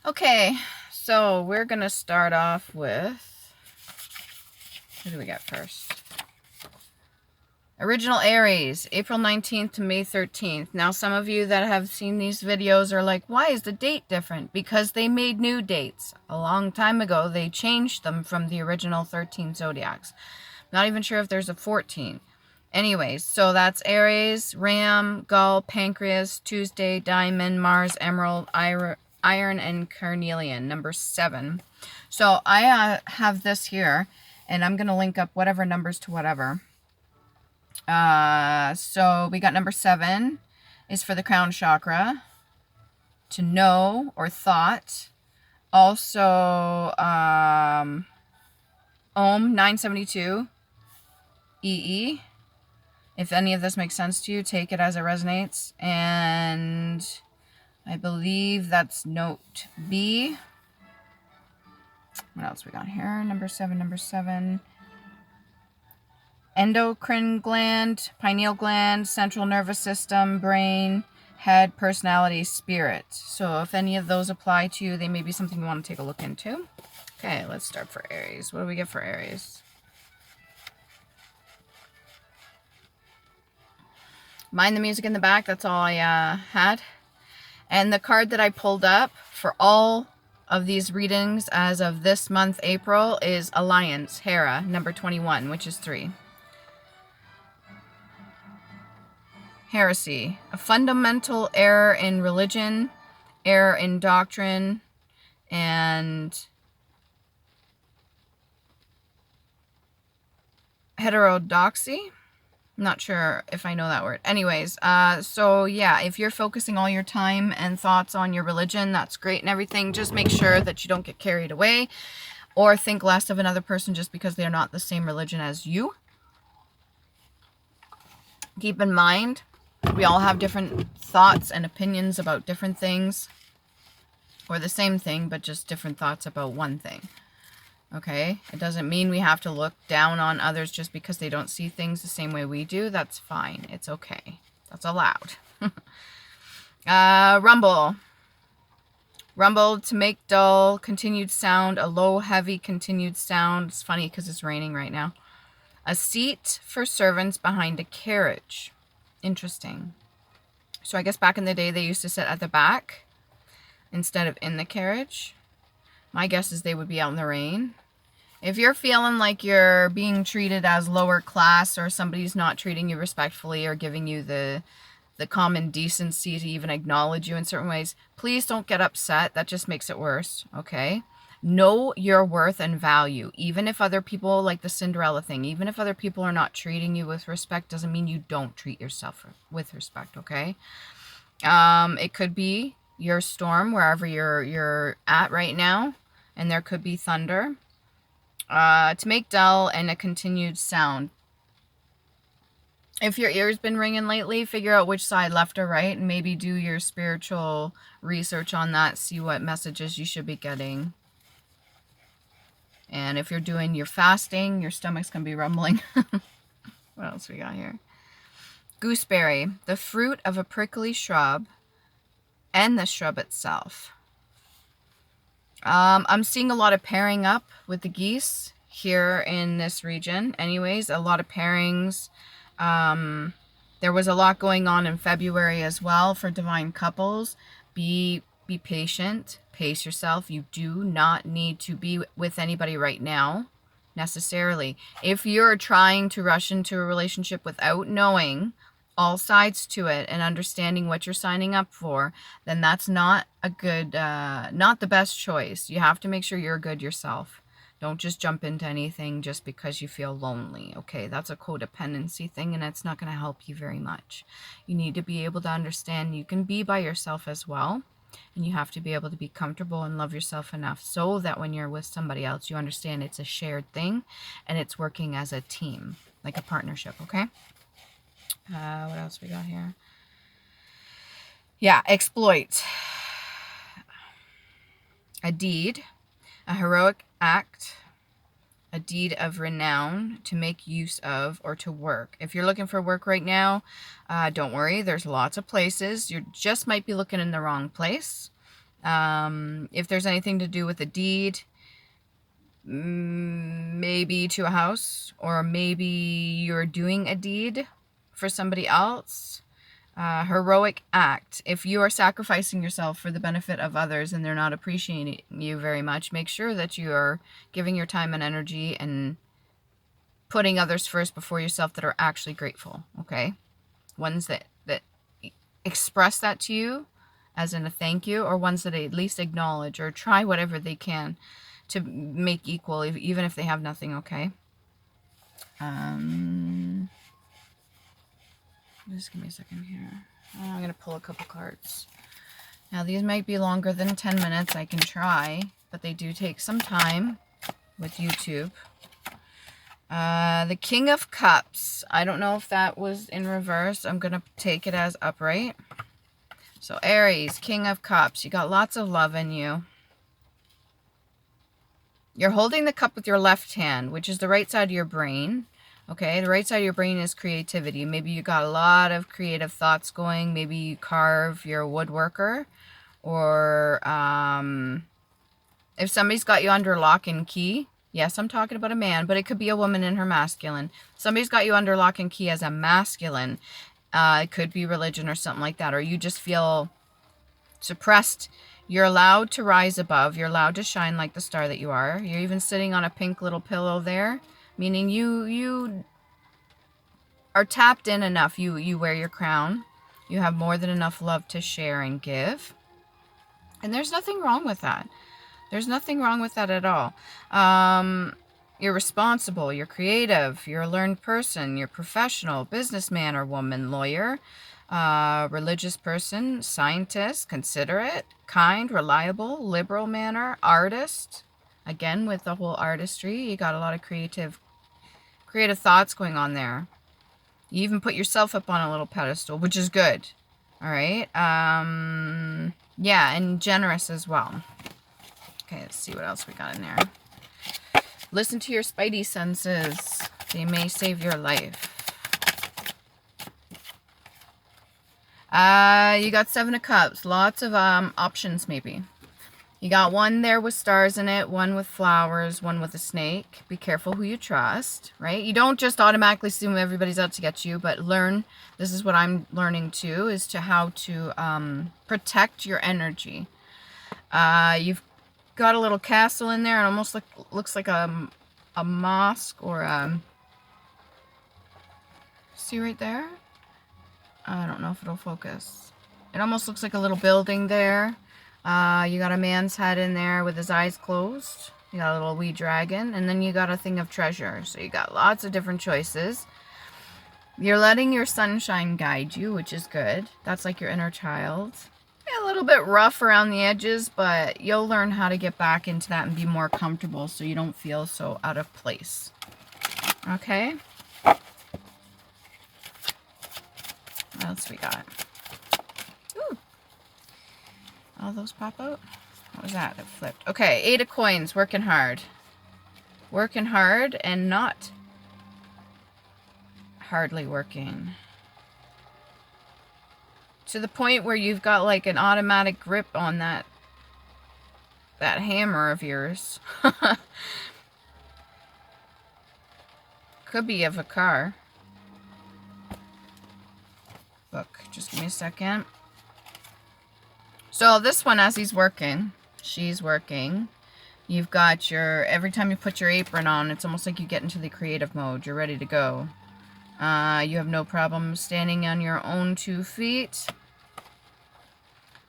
Okay, so we're going to start off with, who do we got first? Original Aries, April 19th to May 13th. Now, some of you that have seen these videos are like, why is the date different? Because they made new dates. A long time ago, they changed them from the original 13 zodiacs. Not even sure if there's a 14. Anyways, so that's Aries, Ram, Gull, Pancreas, Tuesday, Diamond, Mars, Emerald, Iron, and Carnelian, number 7. So I have this here, and I'm going to link up whatever numbers to whatever. So we got number 7 is for the crown chakra, to know or thought. Also, Om 972, EE. If any of this makes sense to you, take it as it resonates. And I believe that's note B. What else we got here? Number 7. Endocrine gland, pineal gland, central nervous system, brain, head, personality, spirit. So if any of those apply to you, they may be something you want to take a look into. Okay, let's start for Aries. What do we get for Aries? Mind the music in the back. That's all I had. And the card that I pulled up for all of these readings as of this month, April, is Alliance, Hera, number 21, which is 3. Heresy, a fundamental error in religion, error in doctrine, and heterodoxy. I'm not sure if I know that word. Anyways, so yeah, if you're focusing all your time and thoughts on your religion, that's great and everything. Just make sure that you don't get carried away or think less of another person just because they're not the same religion as you. Keep in mind, we all have different thoughts and opinions about different things, or the same thing, but just different thoughts about one thing. Okay, it doesn't mean we have to look down on others just because they don't see things the same way we do. That's fine. It's okay. That's allowed. Rumble. Rumble, to make dull, continued sound, a low, heavy, continued sound. It's funny because it's raining right now. A seat for servants behind a carriage. Interesting. So I guess back in the day, they used to sit at the back instead of in the carriage. My guess is they would be out in the rain. If you're feeling like you're being treated as lower class, or somebody's not treating you respectfully or giving you the common decency to even acknowledge you in certain ways, please don't get upset. That just makes it worse, okay? Know your worth and value. Even if other people, like the Cinderella thing, even if other people are not treating you with respect, doesn't mean you don't treat yourself with respect, okay? It could be your storm, wherever you're at right now, and there could be thunder. To make dull and a continued sound. If your ear's been ringing lately, figure out which side, left or right, and maybe do your spiritual research on that. See what messages you should be getting. And if you're doing your fasting, your stomach's going to be rumbling. What else we got here? Gooseberry, the fruit of a prickly shrub, and the shrub itself. I'm seeing a lot of pairing up with the geese here in this region. Anyways, a lot of pairings. There was a lot going on in February as well for divine couples. Be patient. Pace yourself. You do not need to be with anybody right now, necessarily. If you're trying to rush into a relationship without knowing all sides to it and understanding what you're signing up for, then that's not a good, not the best choice. You have to make sure you're good yourself. Don't just jump into anything just because you feel lonely, okay? That's a codependency thing, and it's not going to help you very much. You need to be able to understand you can be by yourself as well, and you have to be able to be comfortable and love yourself enough so that when you're with somebody else, you understand it's a shared thing, and it's working as a team, like a partnership, okay? What else we got here? Yeah, exploit. A deed, a heroic act, a deed of renown, to make use of, or to work. If you're looking for work right now, don't worry. There's lots of places. You just might be looking in the wrong place. If there's anything to do with a deed, maybe to a house, or maybe you're doing a deed for somebody else. Heroic act. If you are sacrificing yourself for the benefit of others and they're not appreciating you very much, make sure that you are giving your time and energy and putting others first before yourself that are actually grateful, okay? Ones that express that to you as in a thank you, or ones that at least acknowledge or try whatever they can to make equal, even if they have nothing, okay? Just give me a second here. I'm going to pull a couple cards. Now, these might be longer than 10 minutes. I can try, but they do take some time with YouTube. The King of Cups. I don't know if that was in reverse. I'm going to take it as upright. So, Aries, King of Cups. You got lots of love in you. You're holding the cup with your left hand, which is the right side of your brain. Okay, the right side of your brain is creativity. Maybe you got a lot of creative thoughts going. Maybe you carve, you're a woodworker. Or if somebody's got you under lock and key. Yes, I'm talking about a man, but it could be a woman in her masculine. Somebody's got you under lock and key as a masculine. It could be religion or something like that. Or you just feel suppressed. You're allowed to rise above. You're allowed to shine like the star that you are. You're even sitting on a pink little pillow there. Meaning you are tapped in enough. You wear your crown. You have more than enough love to share and give. And there's nothing wrong with that. There's nothing wrong with that at all. You're responsible. You're creative. You're a learned person. You're professional, businessman or woman, lawyer, religious person, scientist, considerate, kind, reliable, liberal manner, artist. Again, with the whole artistry, you got a lot of creative thoughts going on there. You even put yourself up on a little pedestal, which is good. All right. Yeah, and generous as well. Okay, let's see what else we got in there. Listen to your spidey senses. They may save your life. You got 7 of Cups. Lots of options, maybe. You got one there with stars in it, one with flowers, one with a snake. Be careful who you trust, right? You don't just automatically assume everybody's out to get you, but learn. This is what I'm learning too, is to how to protect your energy. You've got a little castle in there. It almost looks like a mosque or a... See right there? I don't know if it'll focus. It almost looks like a little building there. You got a man's head in there with his eyes closed. You got a little wee dragon. And then you got a thing of treasure. So you got lots of different choices. You're letting your sunshine guide you, which is good. That's like your inner child. Yeah, a little bit rough around the edges, but you'll learn how to get back into that and be more comfortable so you don't feel so out of place. Okay? What else we got? Ooh. All those pop out? What was that? It flipped. Okay, 8 of Coins. Working hard. Working hard and not hardly working. To the point where you've got like an automatic grip on that hammer of yours. Could be of a car. Book. Just give me a second. So this one, as he's working, she's working. You've got your, every time you put your apron on, it's almost like you get into the creative mode. You're ready to go. You have no problem standing on your own 2 feet.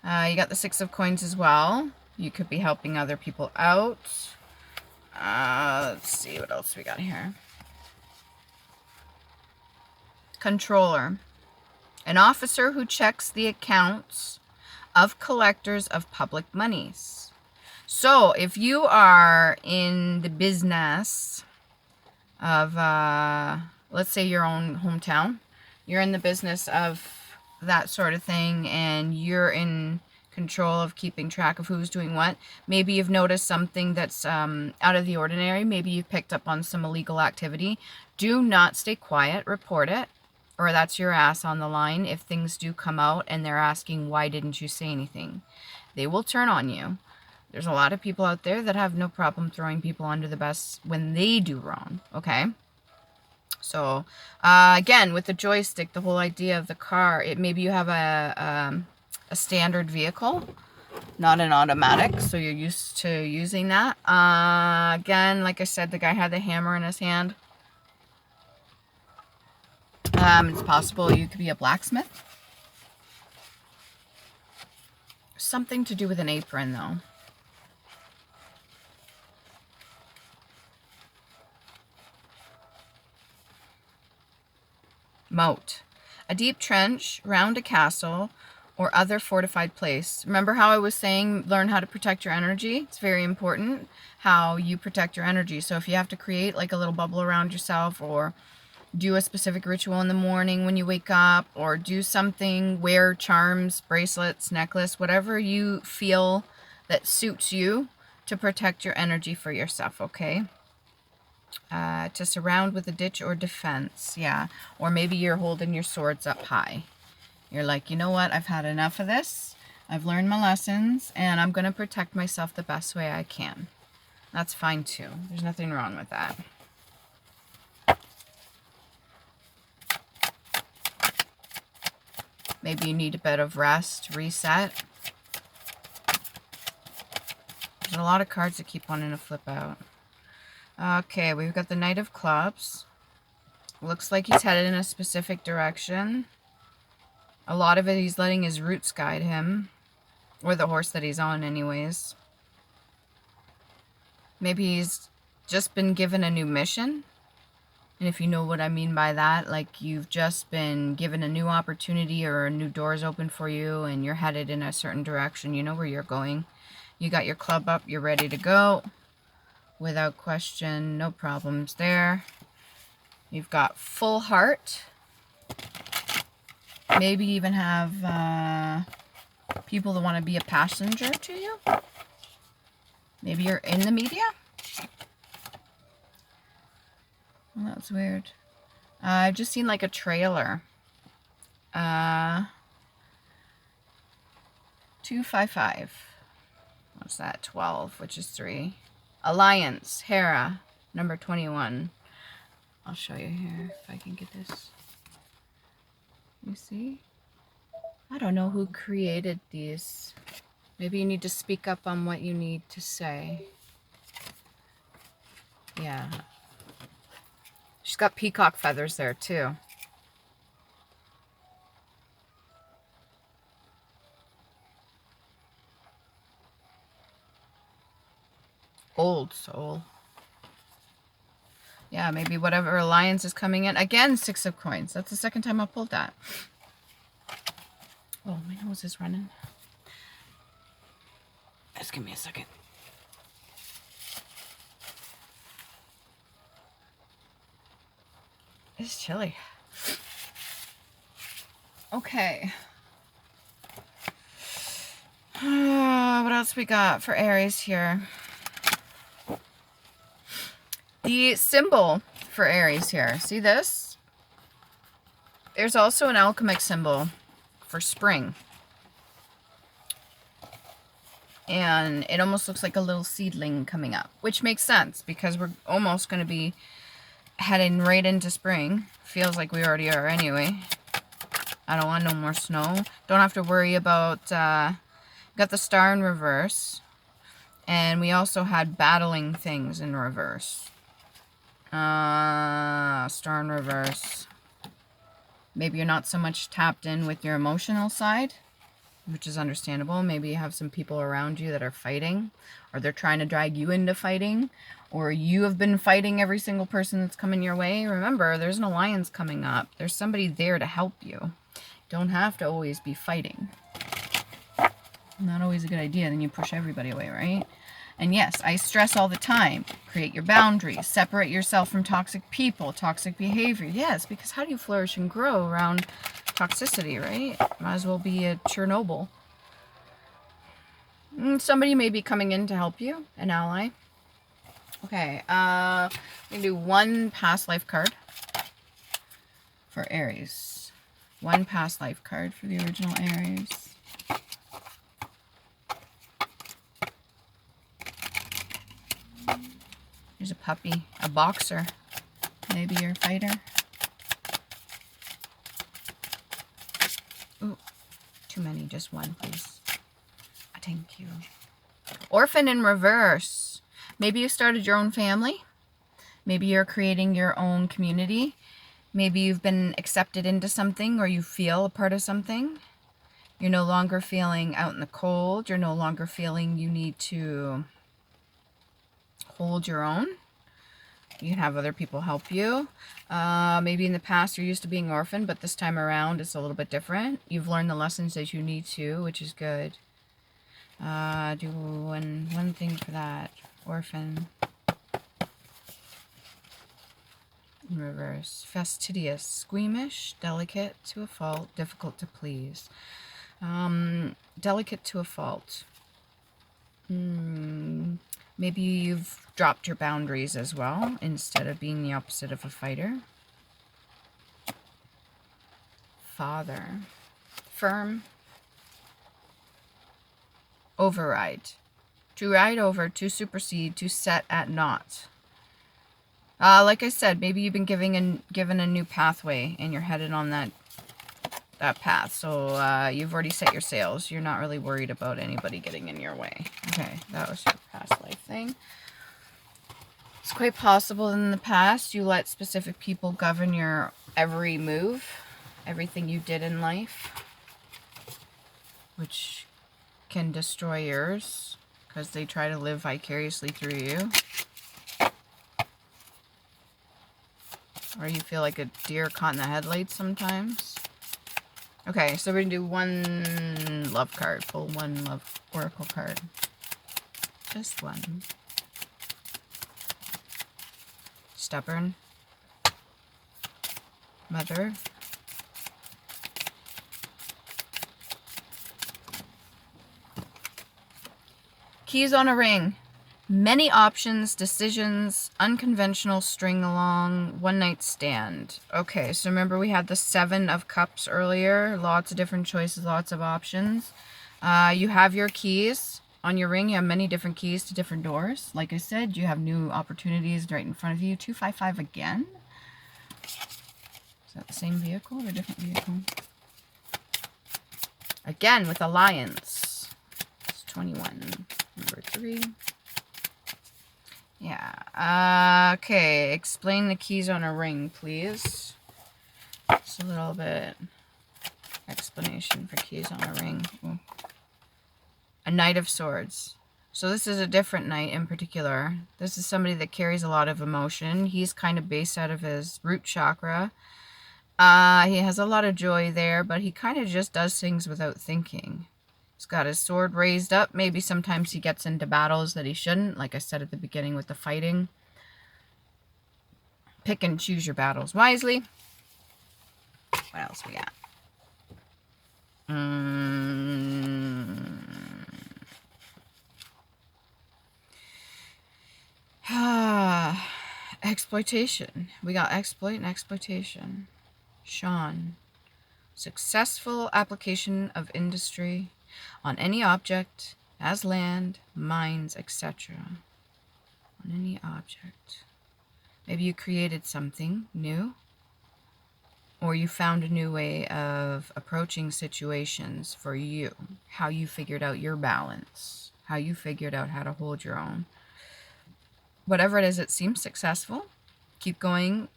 You got the 6 of Coins as well. You could be helping other people out. Let's see what else we got here. Controller. An officer who checks the accounts of collectors of public monies. So if you are in the business of, let's say your own hometown, you're in the business of that sort of thing, and you're in control of keeping track of who's doing what. Maybe you've noticed something that's out of the ordinary. Maybe you've picked up on some illegal activity. Do not stay quiet. Report it, or that's your ass on the line if things do come out and they're asking, why didn't you say anything? They will turn on you. There's a lot of people out there that have no problem throwing people under the bus when they do wrong, okay? So, again, with the joystick, the whole idea of the car, maybe you have a standard vehicle, not an automatic, so you're used to using that. Again, like I said, the guy had the hammer in his hand. It's possible you could be a blacksmith. Something to do with an apron, though. Moat. A deep trench round a castle or other fortified place. Remember how I was saying learn how to protect your energy? It's very important how you protect your energy. So if you have to create like a little bubble around yourself, or do a specific ritual in the morning when you wake up, or do something, wear charms, bracelets, necklace, whatever you feel that suits you to protect your energy for yourself, okay? To surround with a ditch or defense, yeah. Or maybe you're holding your swords up high. You're like, you know what, I've had enough of this. I've learned my lessons, and I'm going to protect myself the best way I can. That's fine too. There's nothing wrong with that. Maybe you need a bit of rest, reset. There's a lot of cards that keep wanting to flip out. Okay, we've got the Knight of Clubs. Looks like he's headed in a specific direction. A lot of it he's letting his roots guide him. Or the horse that he's on anyways. Maybe he's just been given a new mission. And if you know what I mean by that, like you've just been given a new opportunity, or a new door's open for you and you're headed in a certain direction. You know where you're going. You got your club up, you're ready to go. Without question, no problems there. You've got full heart. Maybe even have people that want to be a passenger to you. Maybe you're in the media. Well, that's weird. I've just seen like a trailer. 255. What's that? 12, which is 3. Alliance, Hera, number 21. I'll show you here if I can get this. You see? I don't know who created these. Maybe you need to speak up on what you need to say. Yeah. She's got peacock feathers there too. Old soul. Yeah, maybe whatever alliance is coming in. Again, 6 of coins. That's the second time I pulled that. Oh, my nose is running. Just give me a second. It's chilly. Okay. What else we got for Aries here? The symbol for Aries here. See this? There's also an alchemic symbol for spring. And it almost looks like a little seedling coming up, which makes sense because we're almost going to be heading right into spring. Feels like we already are anyway. I don't want no more snow. Don't have to worry about, got the star in reverse. And we also had battling things in reverse. Star in reverse. Maybe you're not so much tapped in with your emotional side, which is understandable. Maybe you have some people around you that are fighting, or they're trying to drag you into fighting, or you have been fighting every single person that's coming your way. Remember, there's an alliance coming up. There's somebody there to help you. Don't have to always be fighting. Not always a good idea. Then you push everybody away, right? And yes, I stress all the time, create your boundaries, separate yourself from toxic people, toxic behavior. Yes, because how do you flourish and grow around toxicity, right? Might as well be a Chernobyl. Somebody may be coming in to help you, an ally. Okay, I'm going to do one past life card for Aries. One past life card for the original Aries. There's a puppy, a boxer. Maybe you're a fighter. Ooh, too many, just one, please. Thank you. Orphan in reverse. Maybe you started your own family. Maybe you're creating your own community. Maybe you've been accepted into something, or you feel a part of something. You're no longer feeling out in the cold. You're no longer feeling you need to hold your own. You can have other people help you. Maybe in the past you're used to being orphaned, but this time around it's a little bit different. You've learned the lessons that you need to, which is good. Do one thing for that. Orphan. In reverse. Fastidious. Squeamish. Delicate to a fault. Difficult to please. Delicate to a fault. Maybe you've dropped your boundaries as well, instead of being the opposite of a fighter. Father. Firm. Override. To ride over, to supersede, to set at naught. Like I said, maybe you've been given a new pathway and you're headed on that path. So you've already set your sails. You're not really worried about anybody getting in your way. Okay, that was your past life thing. It's quite possible in the past you let specific people govern your every move, everything you did in life, which can destroy yours because they try to live vicariously through you. Or you feel like a deer caught in the headlights sometimes. Okay, so we're going to do one love card. Pull one love oracle card. Just one. Stubborn. Mother. Keys on a ring. Many options, decisions, unconventional string along, one night stand. Okay, so remember we had the 7 of Cups earlier. Lots of different choices, lots of options. You have your keys on your ring. You have many different keys to different doors. Like I said, you have new opportunities right in front of you. 255 again. Is that the same vehicle or a different vehicle? Again with Alliance. It's 21. Number 3. Yeah. Okay. Explain the keys on a ring, please. Just a little bit explanation for keys on a ring. Ooh. A Knight of Swords. So this is a different knight in particular. This is somebody that carries a lot of emotion. He's kind of based out of his root chakra. He has a lot of joy there, but he kind of just does things without thinking. He's got his sword raised up. Maybe sometimes he gets into battles that he shouldn't, like I said at the beginning with the fighting. Pick and choose your battles wisely. What else we got? Exploitation. We got exploit and exploitation. Sean. Successful application of industry on any object, as land, mines, etc. On any object. Maybe you created something new, or you found a new way of approaching situations for you. How you figured out your balance. How you figured out how to hold your own. Whatever it is, it seems successful. Keep going.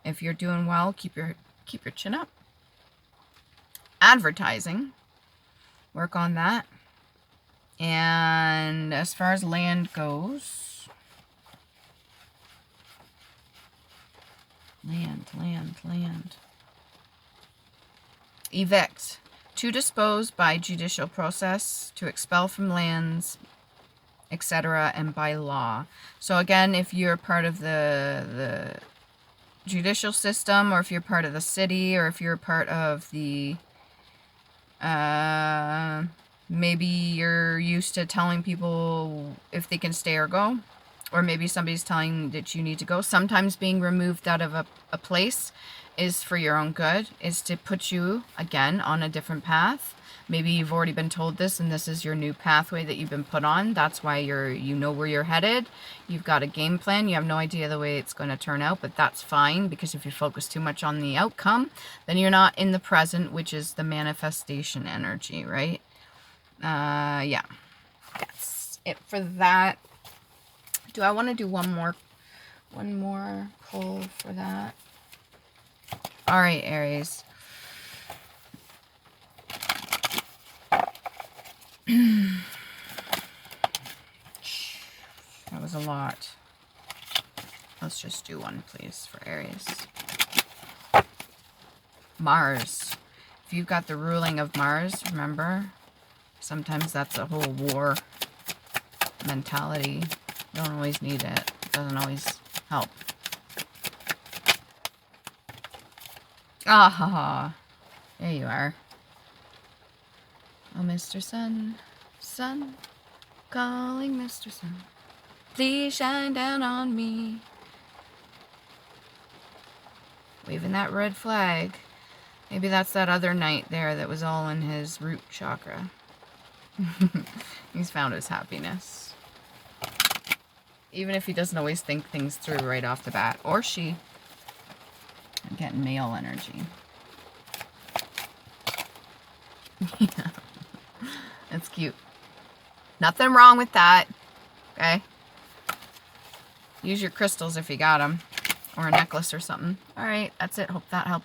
If you're doing well, keep your chin up. Advertising. Work on that. And as far as land goes, land. Evict. To dispose by judicial process, to expel from lands, etc., and by law. So again, if you're part of the judicial system, or if you're part of the city, or if you're part of the maybe you're used to telling people if they can stay or go, or maybe somebody's telling that you need to go. Sometimes being removed out of a place is for your own good, is to put you again on a different path. Maybe you've already been told this and this is your new pathway that you've been put on. That's why you know where you're headed. You've got a game plan. You have no idea the way it's going to turn out, but that's fine, because if you focus too much on the outcome, then you're not in the present, which is the manifestation energy, right? Yeah. That's it for that. Do I want to do one more pull for that? All right, Aries. That was a lot. Let's just do one, please, for Aries. Mars. If you've got the ruling of Mars, remember, sometimes that's a whole war mentality. You don't always need it. It doesn't always help. Ah, there you are. Oh, Mr. Sun, Sun, calling Mr. Sun. Please shine down on me. Waving that red flag. Maybe that's that other knight there that was all in his root chakra. He's found his happiness. Even if he doesn't always think things through right off the bat. Or she. I'm getting male energy. Yeah. That's cute. Nothing wrong with that. Okay? Use your crystals if you got them. Or a necklace or something. Alright, that's it. Hope that helps.